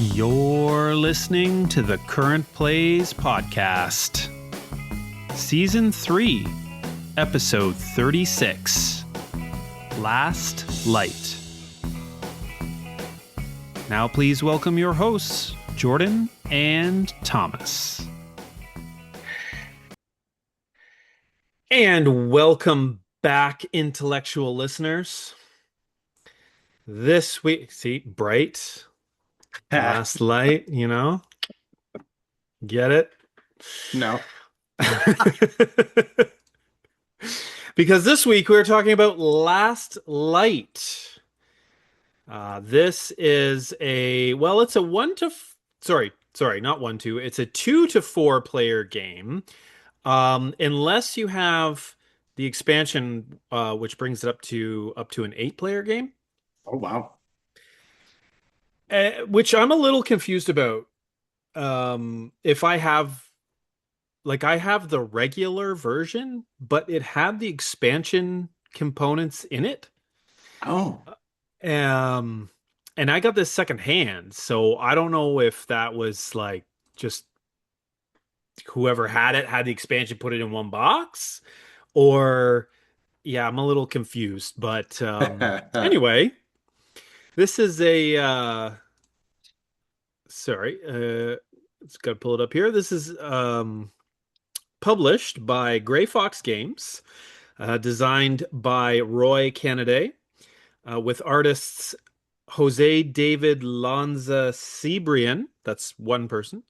You're listening to the Current Plays Podcast, Season 3, Episode 36, Last Light. Now please welcome your hosts, Jordan and Thomas. And welcome back, intellectual listeners. This week, see, bright, last light, you know? Get it? No. Because this week we're talking about Last Light. This is it's a not 1 2. It's a 2 to 4 player game. Unless you have the expansion, which brings it up to an 8 player game. Oh, wow. Which I'm a little confused about. If I have the regular version, but it had the expansion components in it. Oh. And I got this secondhand, so I don't know if that was like just whoever had it had the expansion, put it in one box, or yeah, I'm a little confused. But anyway, this is let's gotta pull it up here. This is published by Gray Fox Games, designed by Roy Cannaday, with artists Jose David Lanza Cebrian, that's one person,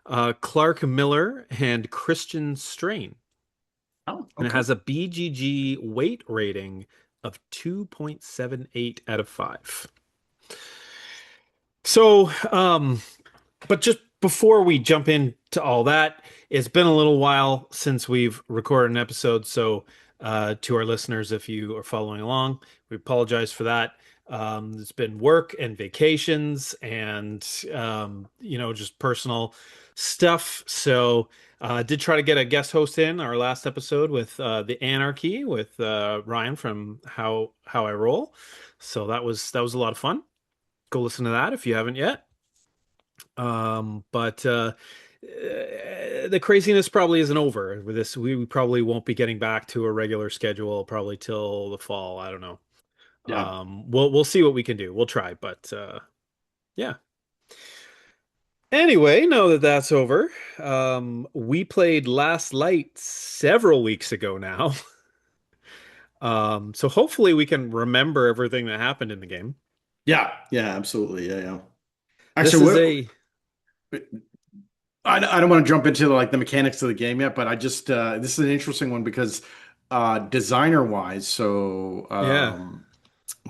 Clark Miller, and Christian Strain. Oh, okay. And it has a BGG weight rating of 2.78 out of 5. So, but just before we jump into all that, it's been a little while since we've recorded an episode. So, to our listeners, if you are following along, we apologize for that. It's been work and vacations and, just personal stuff. So, did try to get a guest host in our last episode with the Anarchy with Ryan from How I Roll. So that was a lot of fun. Go listen to that if you haven't yet. But the craziness probably isn't over with this. We probably won't be getting back to a regular schedule probably till the fall. I don't know. Yeah. We'll see what we can do. We'll try, but yeah. Anyway, now that that's over, we played Last Light several weeks ago now. So hopefully we can remember everything that happened in the game. Yeah. Yeah, absolutely. Yeah, yeah. This Actually, is a I don't want to jump into like the mechanics of the game yet, but I just this is an interesting one because designer wise, so yeah,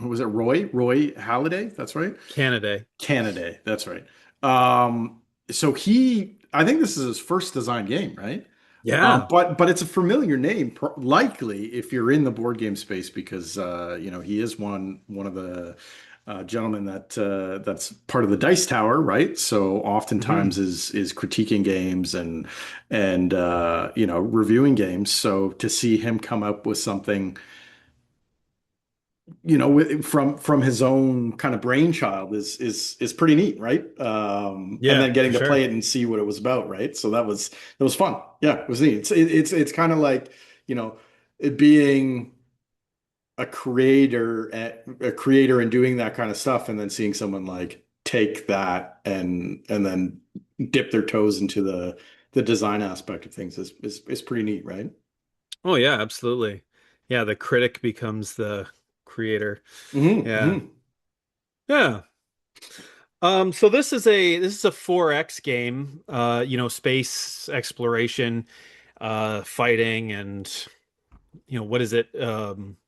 who was it? Roy Halladay, that's right. Canada. Cannaday, that's right. So I think this is his first design game, right? Yeah. But it's a familiar name, likely if you're in the board game space, because he is one of the gentlemen that's part of the Dice Tower, right? So oftentimes Mhm. is critiquing games and reviewing games. So to see him come up with something, from his own kind of brainchild is pretty neat, right? And Yeah, then for getting to play sure. it and see what it was about, right? So that was fun. Yeah, it was neat. It's kind of like, it being a creator and doing that kind of stuff, and then seeing someone like take that and then dip their toes into the design aspect of things is pretty neat, right? Oh yeah, absolutely. Yeah, the critic becomes the creator. Yeah. Hmm. Yeah. So this is a 4X game, space exploration, fighting, and what is it?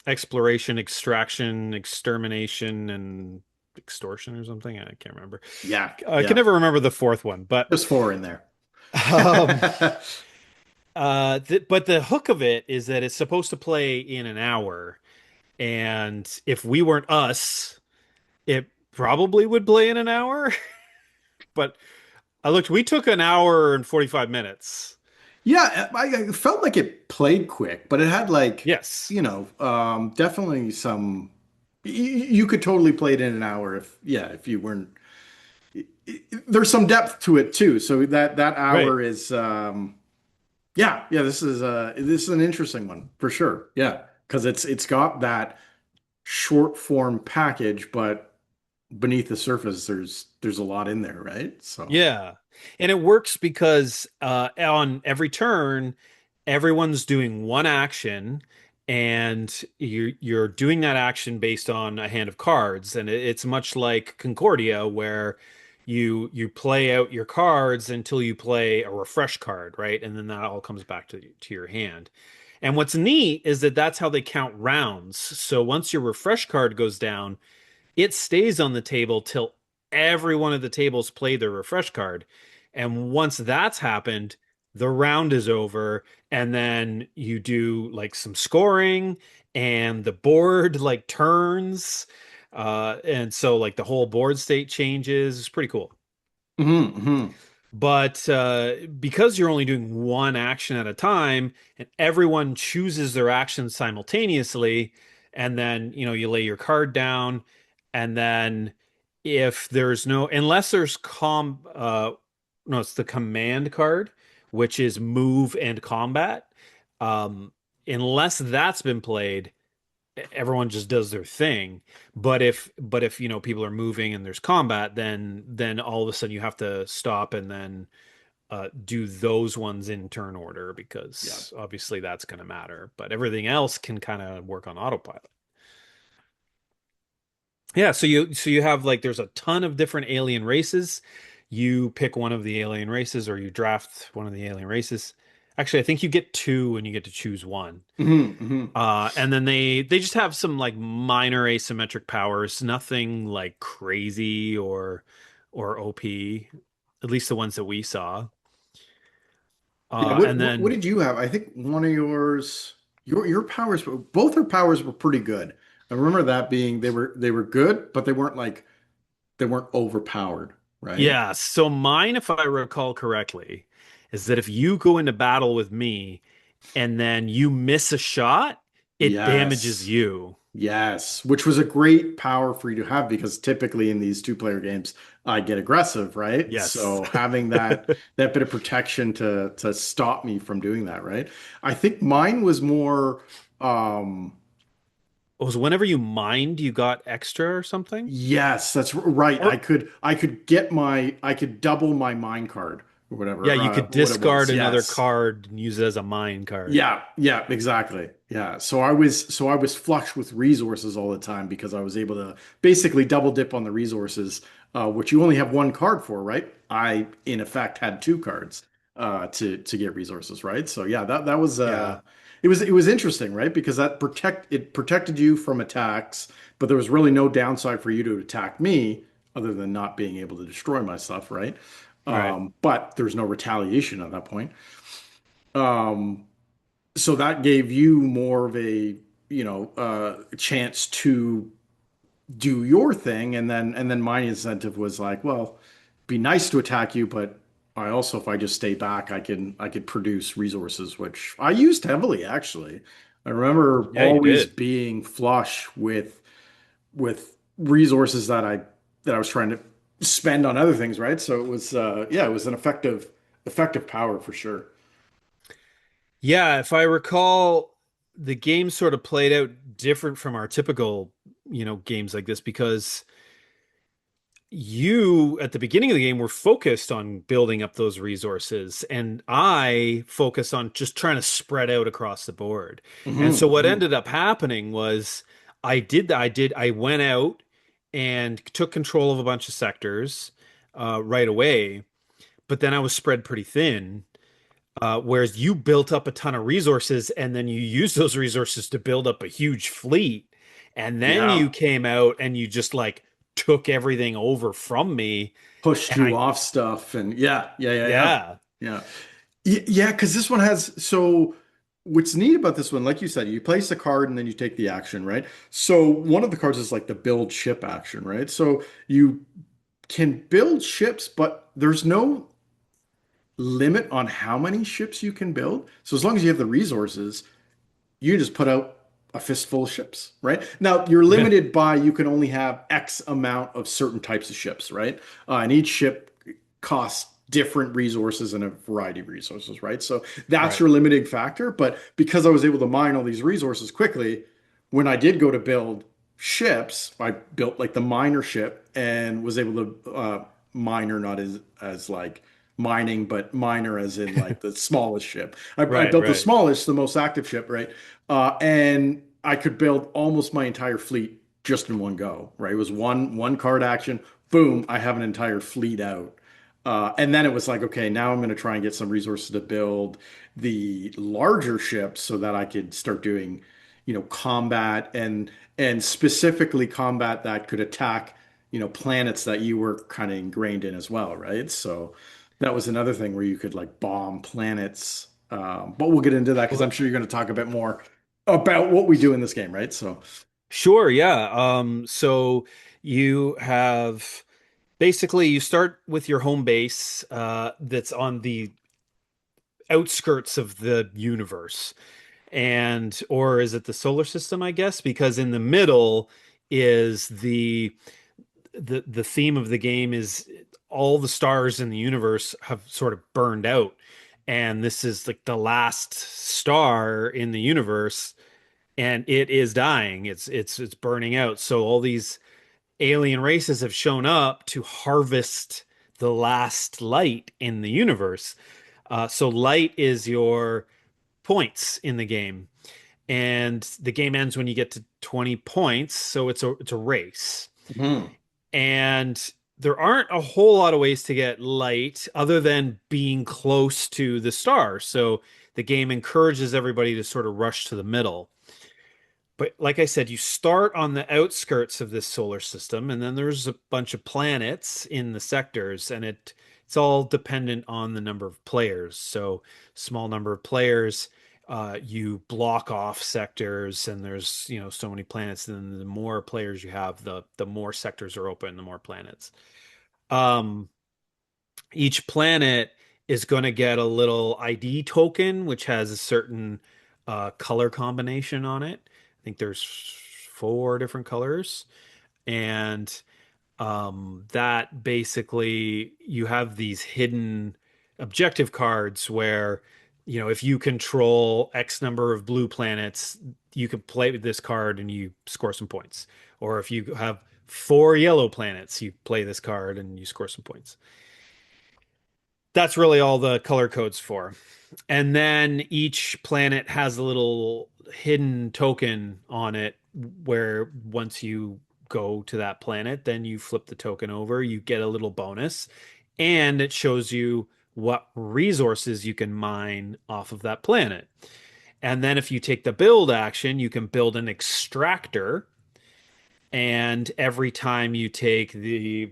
Exploration, extraction, extermination, and extortion or something. I can't remember. Yeah, I can yeah. never remember the fourth one, but There's four in there. um, but the hook of it is that it's supposed to play in an hour, and if we weren't us, it probably would play in an hour. But I looked, we took an hour and 45 minutes. Yeah, I felt like it played quick, but it had like, Yes. definitely some. You could totally play it in an hour if you weren't. there's some depth to it too. So that Right. hour is yeah, this is an interesting one for sure. Yeah, because it's got that short form package, but beneath the surface, there's a lot in there, right? So. Yeah. And it works because on every turn, everyone's doing one action and you're doing that action based on a hand of cards. And it's much like Concordia where you play out your cards until you play a refresh card, right? And then that all comes back to your hand. And what's neat is that that's how they count rounds. So once your refresh card goes down, it stays on the table till every one of the tables play their refresh card. And once that's happened, the round is over. And then you do like some scoring and the board like turns. And so like the whole board state changes. It's pretty cool. Hmm. But because you're only doing one action at a time and everyone chooses their actions simultaneously, and then you lay your card down, and then if there's no, unless there's no, it's the command card, which is move and combat. Um, unless that's been played, everyone just does their thing. But if people are moving and there's combat, then all of a sudden you have to stop and then do those ones in turn order Yeah. because obviously that's going to matter. But everything else can kind of work on autopilot. Yeah, so you have like there's a ton of different alien races. You pick one of the alien races or you draft one of the alien races. Actually, I think you get two and you get to choose one. Hmm. And then they just have some like minor asymmetric powers, nothing like crazy or OP, at least the ones that we saw. Yeah. And What then did you have? I think one of your powers, both her powers were pretty good. I remember that being they were good, but they weren't overpowered, right? yeah, so mine, if I recall correctly, is that if you go into battle with me and then you miss a shot, it damages Yes. you. Yes, which was a great power for you to have because typically in these two-player games, I get aggressive, right? Yes. So having that bit of protection to stop me from doing that, right? I think mine was more It was whenever you mined, you got extra or something? yes, that's right. Or I could double my mine card or yeah, whatever you could what it discard was. another Yes. card and use it as a mine card. Yeah, yeah, exactly. Yeah. So I was flush with resources all the time because I was able to basically double dip on the resources, which you only have one card for, right? I in effect had two cards to get resources, right? So yeah, that was Yeah. it was interesting, right? Because it protected you from attacks, but there was really no downside for you to attack me other than not being able to destroy my stuff, right? Right. But there's no retaliation at that point. Um, so that gave you more of a chance to do your thing, and then my incentive was like, well, be nice to attack you, but I also, if I just stay back, I could produce resources, which I used heavily actually. I remember Yeah, you always did. being flush with resources that I was trying to spend on other things, right? So it was yeah, it was an effective power for sure. Yeah, if I recall, the game sort of played out different from our typical, games like this because you at the beginning of the game were focused on building up those resources and I focused on just trying to spread out across the board. And so Hmm. what Hmm. ended up happening was I went out and took control of a bunch of sectors right away, but then I was spread pretty thin. Whereas you built up a ton of resources and then you used those resources to build up a huge fleet. And then you Yeah. came out and you just like took everything over from me. Pushed And you off stuff and yeah, yeah, yeah, yeah. yeah, Yeah. Yeah, because this one has so what's neat about this one, like you said, you place a card and then you take the action, right? So one of the cards is like the build ship action, right? So you can build ships, but there's no limit on how many ships you can build. So as long as you have the resources, you can just put out a fistful of ships, right? Now you're Yeah. limited by you can only have X amount of certain types of ships, right? And each ship costs different resources and a variety of resources, right? So that's Right. your limiting factor. But because I was able to mine all these resources quickly, when I did go to build ships, I built like the miner ship and was able to miner not as like mining, but miner as in like the smallest ship. I Right, built the right. smallest, the most active ship, right? And I could build almost my entire fleet just in one go, right? It was one card action, boom, I have an entire fleet out. And then it was like, okay, now I'm going to try and get some resources to build the larger ships so that I could start doing, combat and specifically combat that could attack, planets that you were kind of ingrained in as well, right? So that was another thing where you could like bomb planets. But we'll get into that because I'm Sure. sure you're going to talk a bit more about what we do in this game, right? So, Sure, yeah. So you have basically you start with your home base that's on the outskirts of the universe. And or is it the solar system, I guess? Because in the middle is the theme of the game is all the stars in the universe have sort of burned out. And this is like the last star in the universe and it is dying. It's burning out. So all these alien races have shown up to harvest the last light in the universe. So light is your points in the game, and the game ends when you get to 20 points. So it's a race, mhm. and there aren't a whole lot of ways to get light other than being close to the star. So the game encourages everybody to sort of rush to the middle. But like I said, you start on the outskirts of this solar system, and then there's a bunch of planets in the sectors, and it's all dependent on the number of players. So small number of players, you block off sectors, and there's so many planets. And the more players you have, the more sectors are open, the more planets. Um, each planet is going to get a little ID token, which has a certain color combination on it. I think there's four different colors, and that basically you have these hidden objective cards where, if you control X number of blue planets, you can play with this card and you score some points. Or if you have four yellow planets, you play this card and you score some points. That's really all the color codes for. And then each planet has a little hidden token on it where once you go to that planet, then you flip the token over, you get a little bonus, and it shows you what resources you can mine off of that planet. And then if you take the build action, you can build an extractor. And every time you take the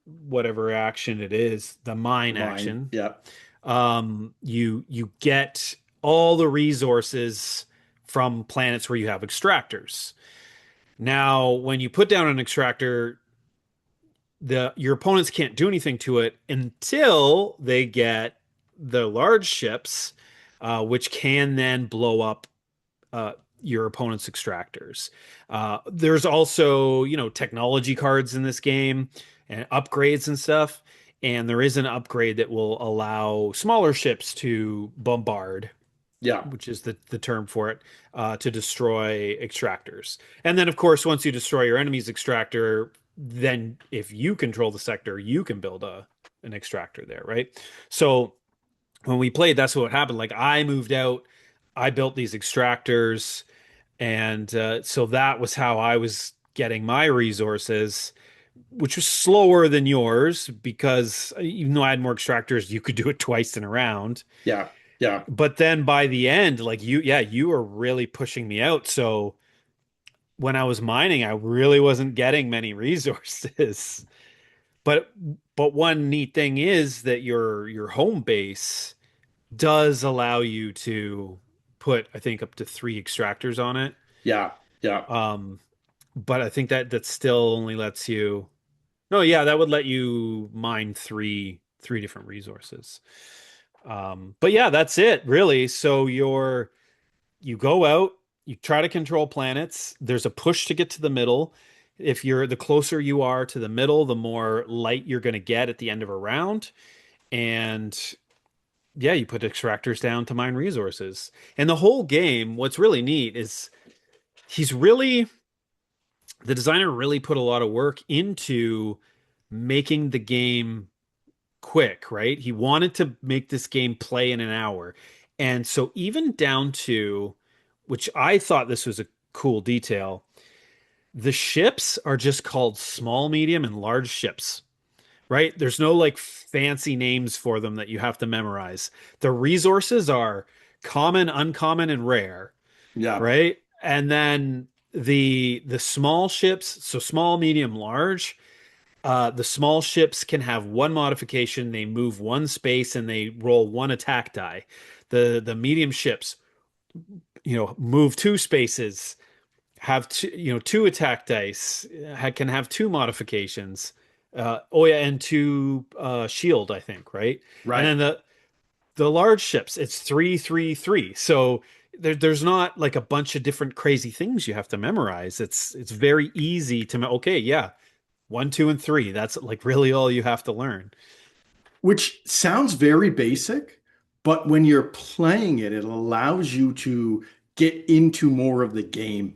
whatever action it is, the mine Mine. action, Yeah. you get all the resources from planets where you have extractors. Now, when you put down an extractor, the your opponents can't do anything to it until they get the large ships, which can then blow up uh, your opponent's extractors. There's also, technology cards in this game and upgrades and stuff. And there is an upgrade that will allow smaller ships to bombard, Yeah. which is the term for it, to destroy extractors. And then, of course, once you destroy your enemy's extractor, then if you control the sector, you can build an extractor there, right? So when we played, that's what happened. Like I moved out, I built these extractors, and so that was how I was getting my resources, which was slower than yours because even though I had more extractors, you could do it twice in a round. Yeah. Yeah. But then by the end, like you were really pushing me out. So when I was mining, I really wasn't getting many resources. But but one neat thing is that your home base does allow you to put, I think, up to three extractors on it. Yeah. Yeah. Um, but I think that still only lets you. No, yeah, that would let you mine three different resources. But yeah, that's it really. So you go out, you try to control planets. There's a push to get to the middle. If you're the closer you are to the middle, the more light you're going to get at the end of a round. And yeah, you put extractors down to mine resources. And the whole game, what's really neat is he's really the designer really put a lot of work into making the game quick, right? He wanted to make this game play in an hour. And so even down to, which I thought this was a cool detail, the ships are just called small, medium, and large ships, right? There's no like fancy names for them that you have to memorize. The resources are common, uncommon, and rare, Yeah. right? And then the small ships, so small, medium, large, the small ships can have one modification. They move one space and they roll one attack die. The medium ships, move two spaces, have two, two attack dice, can have two modifications. Oh yeah, and two shield, I think, right? And Right. then the large ships, it's 333. So there's not like a bunch of different crazy things you have to memorize. It's very easy to okay, yeah, one, two, and three. That's like really all you have to learn. Which sounds very basic, but when you're playing it, it allows you to get into more of the game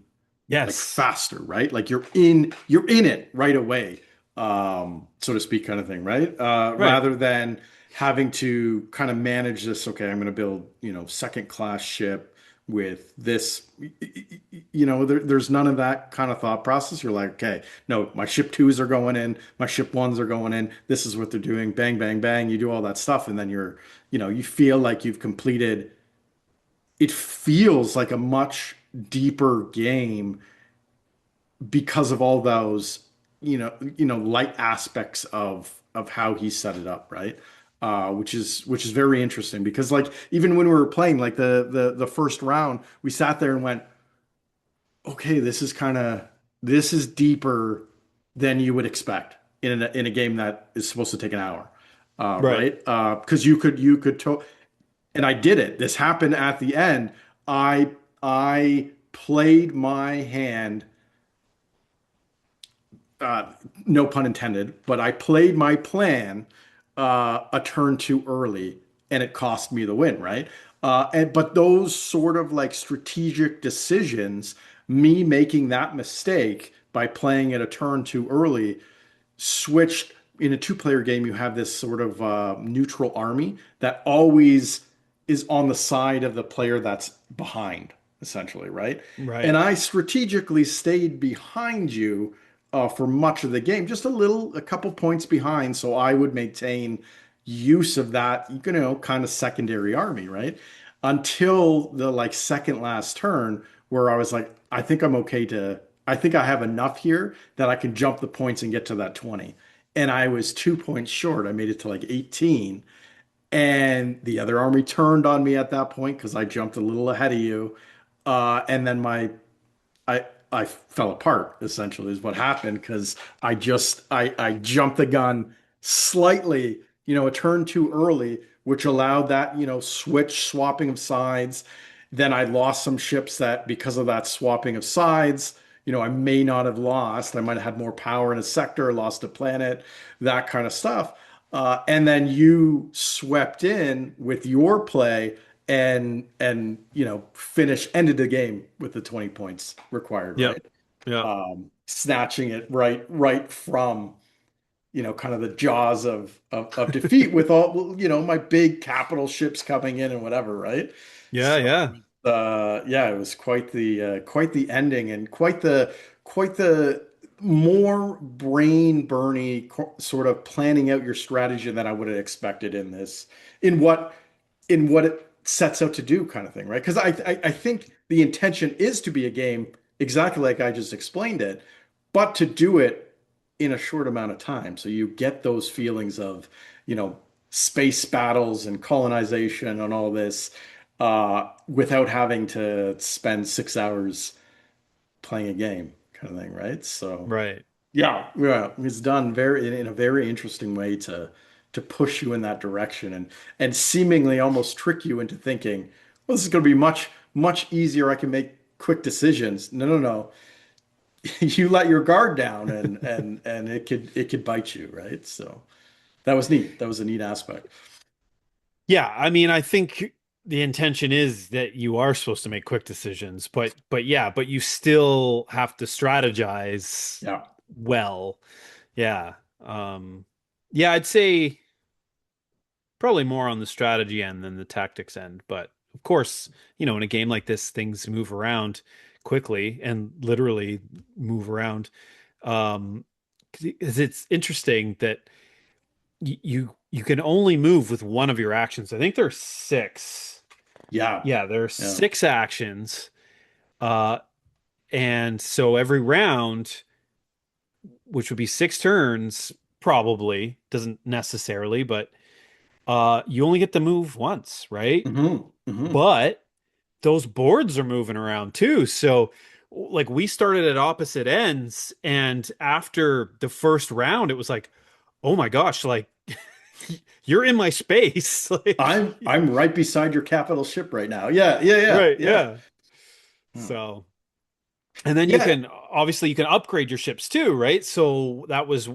like Yes. faster, right? Like you're in it right away, so to speak, kind of thing, right? Right. Rather than having to kind of manage this, okay, I'm going to build, second class ship with this, there's none of that kind of thought process. You're like, okay, no, my ship twos are going in, my ship ones are going in. This is what they're doing. Bang, bang, bang. You do all that stuff, and then you feel like you've completed. It feels like a much deeper game because of all those, light aspects of how he set it up, right? Which is very interesting because like even when we were playing like the first round, we sat there and went, okay, this is deeper than you would expect in a game that is supposed to take an hour, Right. right? Because you could and I did it. This happened at the end. I played my hand, uh, no pun intended, but I played my plan a turn too early, and it cost me the win, right? But those sort of like strategic decisions, me making that mistake by playing it a turn too early, switched in a two-player game. You have this sort of neutral army that always is on the side of the player that's behind, essentially, right? And Right. I strategically stayed behind you for much of the game, just a couple points behind, so I would maintain use of that, kind of secondary army, right? Until the like second last turn, where I was like, I think I have enough here that I can jump the points and get to that 20. And I was 2 points short. I made it to like 18. And the other army turned on me at that point because I jumped a little ahead of you. And then I fell apart, essentially, is what happened because I jumped the gun slightly, a turn too early, which allowed that, swapping of sides. Then I lost some ships that because of that swapping of sides, I may not have lost. I might have had more power in a sector, lost a planet, that kind of stuff. And then you swept in with your play and ended the game with the 20 points required, Yep. right? Yep. Snatching it right from kind of the jaws of defeat with all my big capital ships coming in and whatever, right? Yeah. So Yeah. yeah, it was quite the ending and quite the more brain burny sort of planning out your strategy than I would have expected in what in what it sets out to do, kind of thing, right? Because I think the intention is to be a game exactly like I just explained it, but to do it in a short amount of time. So you get those feelings of, you know, space battles and colonization and all this without having to spend 6 hours playing a game, kind of thing, right? So Right. yeah, it's done very in a very interesting way to push you in that direction and seemingly almost trick you into thinking, well, this is going to be much easier. I can make quick decisions. No, no, no. You let your guard down and it could bite you, right? So that was neat. That was a neat aspect. Yeah, I mean, I think the intention is that you are supposed to make quick decisions, but yeah, but you still have to strategize Yeah. well. Yeah. Um yeah, I'd say probably more on the strategy end than the tactics end, but of course, in a game like this, things move around quickly and literally move around. Um 'Cause it's interesting that you can only move with one of your actions. I think there's six. Yeah. Yeah, there are Yeah. six actions. Uh, and so every round, which would be six turns, probably doesn't necessarily, but you only get to move once, right? Hmm. Hmm. But those boards are moving around too. So like we started at opposite ends, and after the first round, it was like, oh my gosh, like you're in my space. Like, I'm right beside your capital ship right now. Yeah, yeah, yeah, right, yeah. yeah. Hmm. So, and then you Yeah, can obviously you can upgrade your ships too, right? So that was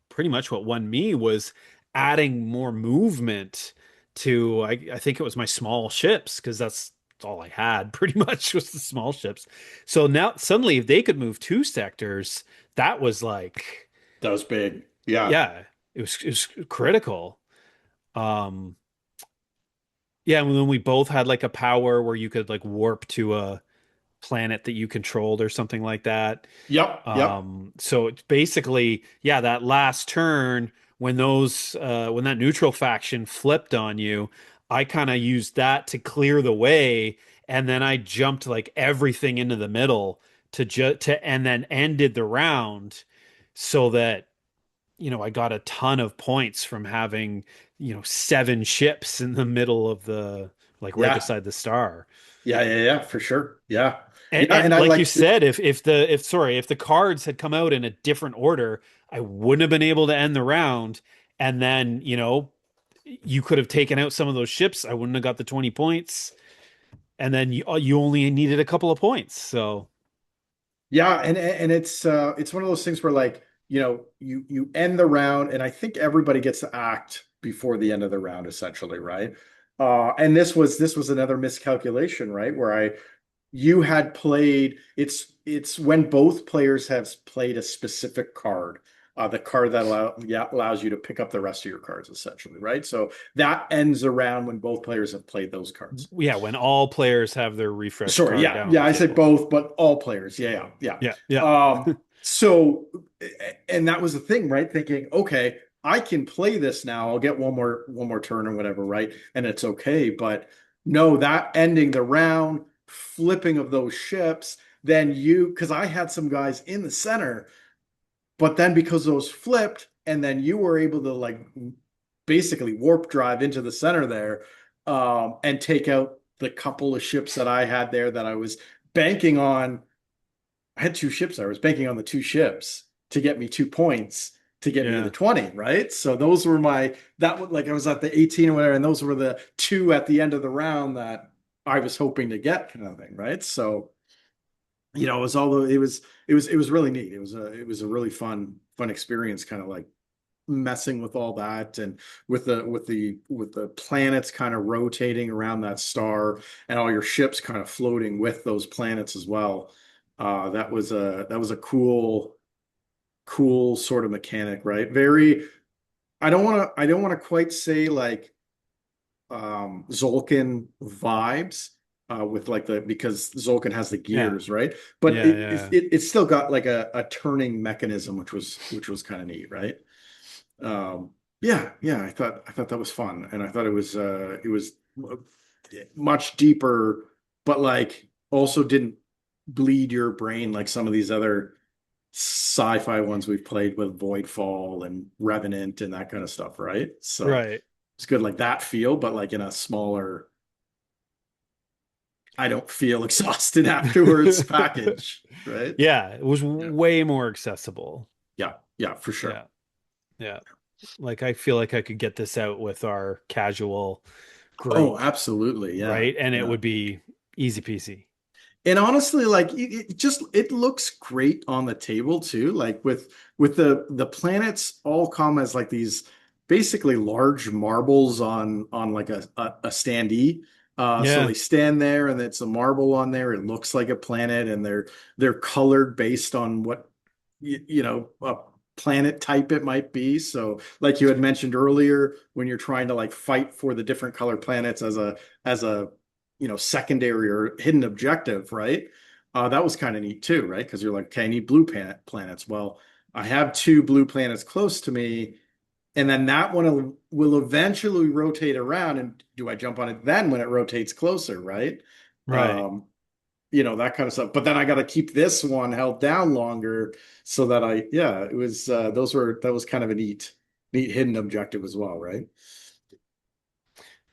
pretty much what won me was adding more movement to I think it was my small ships because that's all I had pretty much was the small ships. So now suddenly if they could move two sectors, that was like that was big. Yeah. yeah, it was critical. Um yeah, and then we both had like a power where you could like warp to a planet that you controlled or something like that. Yep, yep. So it's basically, yeah, that last turn when that neutral faction flipped on you, I kind of used that to clear the way, and then I jumped like everything into the middle to and then ended the round so that I got a ton of points from having, seven ships in the middle of the like right Yeah. beside the star. Yeah, yeah, yeah, for sure. Yeah. And, Yeah, and and I like you like said, if the cards had come out in a different order, I wouldn't have been able to end the round. And then, you could have taken out some of those ships. I wouldn't have got the 20 points. And then you only needed a couple of points. So yeah, and it's one of those things where like, you end the round and I think everybody gets to act before the end of the round essentially, right? And this was another miscalculation, right? Where you had played it's when both players have played a specific card, the card that yeah, allows you to pick up the rest of your cards essentially, right? So that ends around when both players have played those cards. yeah, when all players have their refresh Sorry, card yeah, down on yeah, the I said table. both, but all players. Yeah, yeah, Yeah, yeah. yeah. So and that was the thing, right? Thinking, okay, I can play this now. I'll get one more turn or whatever, right? And it's okay. But no, that ending the round, flipping of those ships, then because I had some guys in the center, but then because those flipped, and then you were able to like basically warp drive into the center there, and take out the couple of ships that I had there that I was banking on. I had two ships. I was banking on the two ships to get me 2 points to get me the Yeah. 20, right? So those were that was like I was at the 18 or whatever, and those were the two at the end of the round that I was hoping to get kind of thing, right? So, it was all it was really neat. It was a really fun experience, kind of like messing with all that and with the planets kind of rotating around that star and all your ships kind of floating with those planets as well. That was a cool sort of mechanic, right? Very, I don't want to quite say like Zolkin vibes, with like because Zolkin has the Yeah. gears, right? But Yeah. it's still got like a turning mechanism, which was kind of neat, right? Yeah, yeah, I thought that was fun, and I thought it was much deeper, but like also didn't bleed your brain like some of these other sci-fi ones we've played with Voidfall and Revenant and that kind of stuff, right? So Right. it's good like that feel, but like in a smaller, I don't feel exhausted afterwards package, right? Yeah, it was Yeah, way more accessible. yeah, yeah, for Yeah. sure. Yeah. Like I feel like I could get this out with our casual Oh, group, absolutely. Yeah, right? And it yeah. would be easy peasy. And honestly, like it looks great on the table too. Like with the planets all come as like these basically large marbles on like a standee. So Yeah, they stand there and it's a marble on there. It looks like a planet, and they're colored based on what a planet type it might be. So like you had mentioned earlier, when you're trying to like fight for the different color planets as a secondary or hidden objective, right? That was kind of neat too, right? Because you're like, okay, I need blue planets. Well, I have two blue planets close to me, and then that one will eventually rotate around. And do I jump on it then when it rotates closer, right? right. Um, that kind of stuff. But then I got to keep this one held down longer so that yeah, it was that was kind of a neat hidden objective as well, right?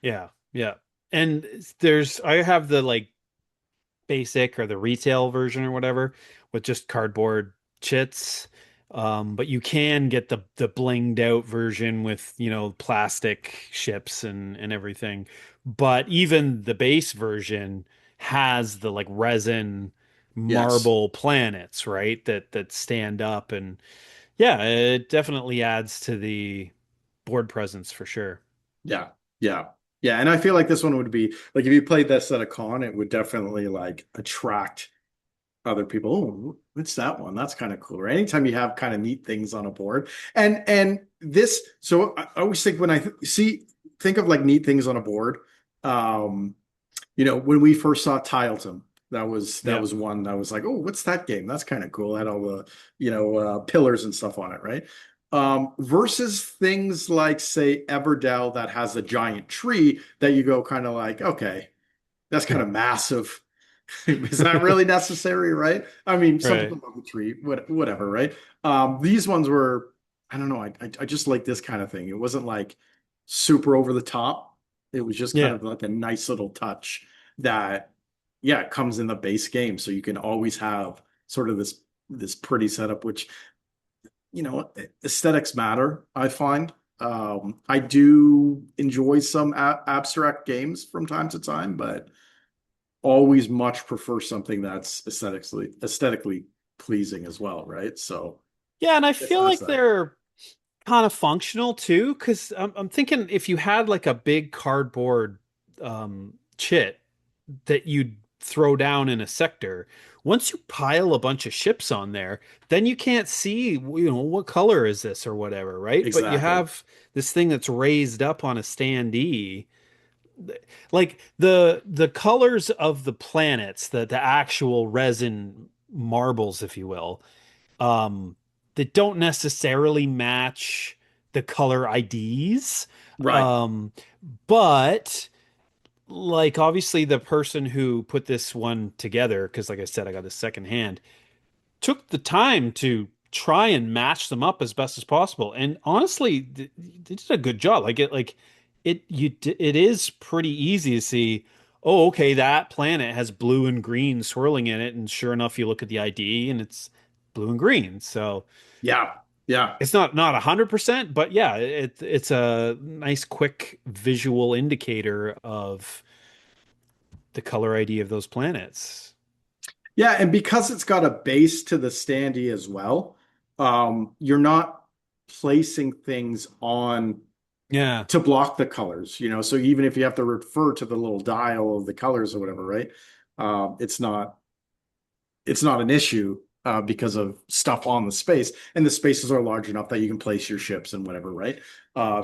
Yeah, yeah. And I have the like basic or the retail version or whatever with just cardboard chits. But you can get the blinged out version with, plastic ships and everything. But even the base version has the like resin Yes. marble planets, right? That stand up, and yeah, it definitely adds to the board presence for sure. Yeah, yeah, yeah. And I feel like this one would be like if you played this at a con, it would definitely like attract other people. Oh, what's that one? That's kind of cool. Right? Anytime you have kind of neat things on a board, and this. So I always think when I think of like neat things on a board. Um, when we first saw Tiletum, that Yeah. was one that was like, oh, what's that game? That's kind of cool. It had all the pillars and stuff on it, right? Versus things like say Everdell that has a giant tree that you go kind of like, okay, that's kind of massive. Is that really necessary, right? I mean, some Right. people love the tree, whatever, right? These ones were, I don't know, I just like this kind of thing. It wasn't like super over the top. It was just kind Yeah. of like a nice little touch that, yeah, it comes in the base game, so you can always have sort of this pretty setup, which aesthetics matter, I find. I do enjoy some abstract games from time to time, but always much prefer something that's aesthetically pleasing as well, right? So Yeah, and I this feel has like that. they're kind of functional too, because I'm thinking if you had like a big cardboard chit that you'd throw down in a sector, once you pile a bunch of ships on there, then you can't see, what color is this or whatever, right? But you Exactly. have this thing that's raised up on a standee. Like the colors of the planets, the actual resin marbles, if you will, um, that don't necessarily match the color IDs. Right. Um, but like obviously the person who put this one together, because like I said, I got this secondhand, took the time to try and match them up as best as possible. And honestly, they did a good job. It is pretty easy to see, oh, okay, that planet has blue and green swirling in it, and sure enough, you look at the ID and it's blue and green. So Yeah. Yeah. it's not 100%, but yeah, it's a nice quick visual indicator of the color ID of those planets. Yeah. And because it's got a base to the standee as well, you're not placing things on Yeah. to block the colors, So even if you have to refer to the little dial of the colors or whatever, right? It's not an issue because of stuff on the space, and the spaces are large enough that you can place your ships and whatever, right?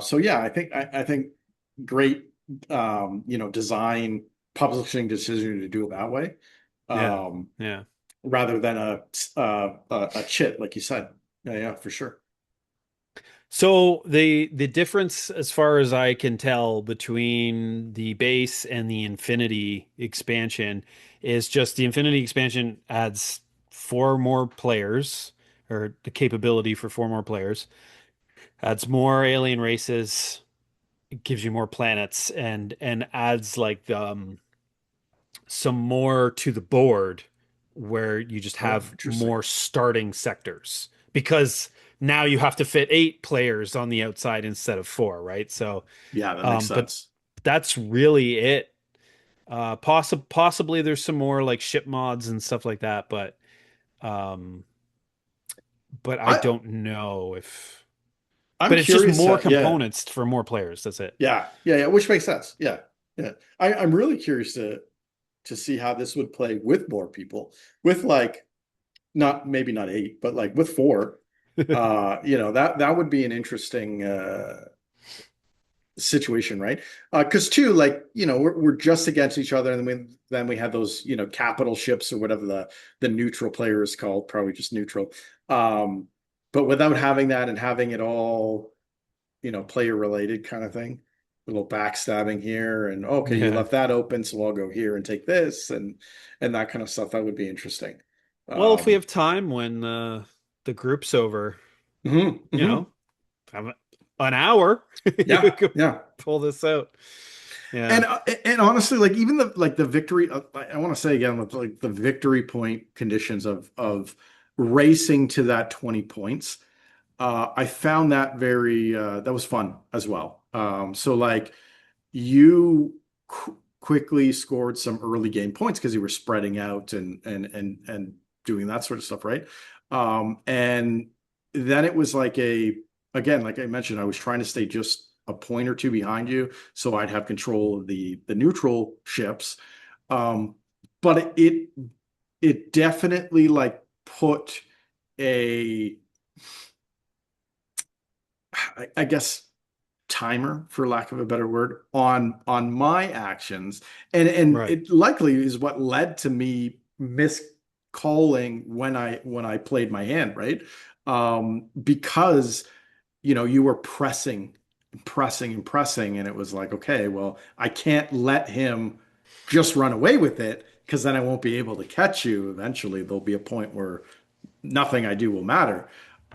So yeah, I think great, design publishing decision to do it that way, Yeah. um, Yeah. rather than a chit, like you said. Yeah, yeah, for sure. So the difference, as far as I can tell, between the base and the Infinity expansion is just the Infinity expansion adds four more players, or the capability for four more players, adds more alien races, it gives you more planets, and adds like some more to the board where you just Oh, have interesting. more starting sectors because now you have to fit eight players on the outside instead of four, right? So, Yeah, that makes but sense. that's really it. Possibly there's some more like ship mods and stuff like that, um, but I I don't know if. I'm But it's just curious. more Yeah, components for more players. That's it. yeah, which makes sense. Yeah, yeah. I'm really curious to see how this would play with more people, with like not maybe not eight, but like with four. That would be an interesting situation, right? Because two, like we're just against each other, and then we have those capital ships or whatever the neutral player is called, probably just neutral. Um, but without having that and having it all player related kind of thing, a little backstabbing here, and okay, you Yeah. left that open, so I'll go here and take this, and that kind of stuff. That would be interesting. Well, if we Um, have time when the group's over, mhm, you mhm. know, have an hour, you Yeah, could yeah. pull this out. Yeah. And honestly, like even the victory, I want to say again, with like the victory point conditions of racing to that 20 points, I found that very that was fun as well. So like you quickly scored some early game points because you were spreading out and doing that sort of stuff, right? And then it was like again, like I mentioned, I was trying to stay just a point or two behind you, so I'd have control of the neutral ships. Um, but it definitely like put a, I guess, timer, for lack of a better word, on my actions, and Right. it likely is what led to me miscalling when I played my hand, right? Because you were pressing and pressing, and it was like, okay, well, I can't let him just run away with it because then I won't be able to catch you. Eventually, there'll be a point where nothing I do will matter.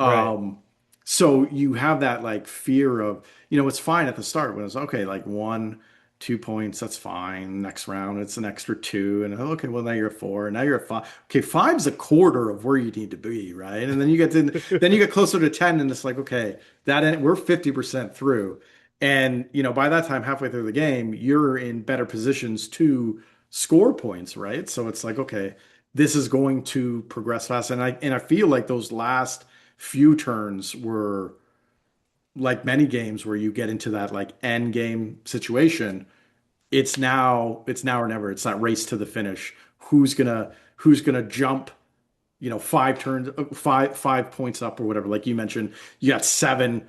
Right. Um, so you have that like fear of, it's fine at the start when it's okay, like 1, 2 points, that's fine. Next round, it's an extra two. And okay, well, now you're at four, and now you're at five. Okay, five's a quarter of where you need to be, right? And then you get closer to 10, and it's like, okay, we're 50% through. And by that time, halfway through the game, you're in better positions to score points, right? So it's like, okay, this is going to progress fast. And I feel like those last few turns were like many games where you get into that like end game situation. It's now or never. It's that race to the finish. Who's gonna jump, 5 turns, 5 points up or whatever. Like you mentioned, you got seven,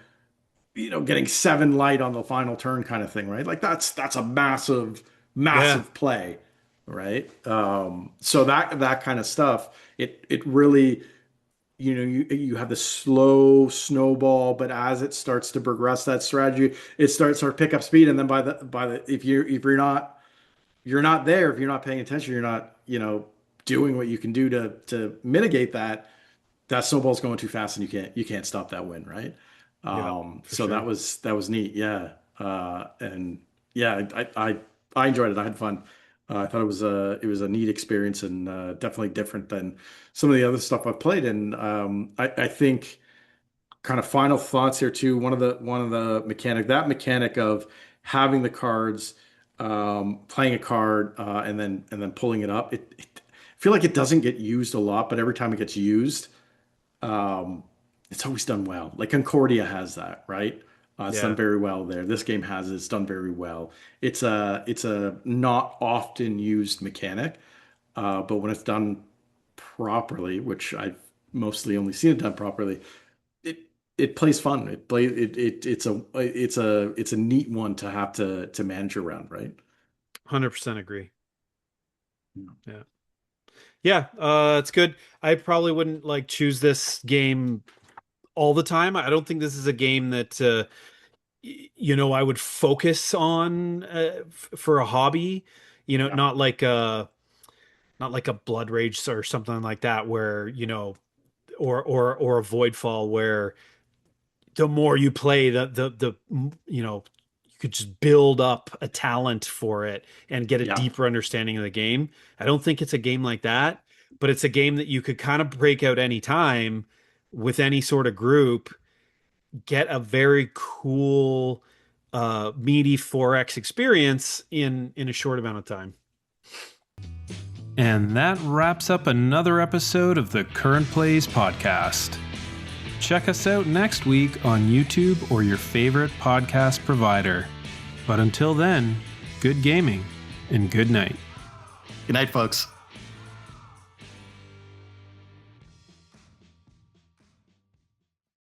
getting seven light on the final turn kind of thing, right? Like that's a massive, Yeah. massive play, right? So that kind of stuff, it really, you have the slow snowball, but as it starts to progress that strategy, it starts to pick up speed, and then by the if you're not there, if you're not paying attention, you're not doing what you can do to mitigate that snowball's going too fast, and you can't stop that win, right? Yeah, for So that sure. was that was neat, yeah. And yeah, I enjoyed it. I had fun. I thought it was a neat experience, and definitely different than some of the other stuff I've played. And I think kind of final thoughts here too. One of the mechanic of having the cards, playing a card, and then pulling it up. I feel like it doesn't get used a lot, but every time it gets used, um, it's always done well. Like Concordia has that, right? It's done Yeah. very well there. This game has it. It's done very well. It's a not often used mechanic, but when it's done properly, which I've mostly only seen it done properly, it it plays fun. It's a neat one to have to manage around, right? 100% agree. Yeah. Yeah, it's good. I probably wouldn't like choose this game all the time. I don't think this is a game that I would focus on for a hobby. Yeah, Not like a Blood Rage or something like that, where or a Voidfall, where the more you play, the you could just build up a talent for it and get a yeah. deeper understanding of the game. I don't think it's a game like that, but it's a game that you could kind of break out any time with any sort of group, get a very cool meaty 4X experience in a short amount of time. And that wraps up another episode of the Current Plays podcast. Check us out next week on YouTube or your favorite podcast provider. But until then, good gaming and good night. Good night, folks.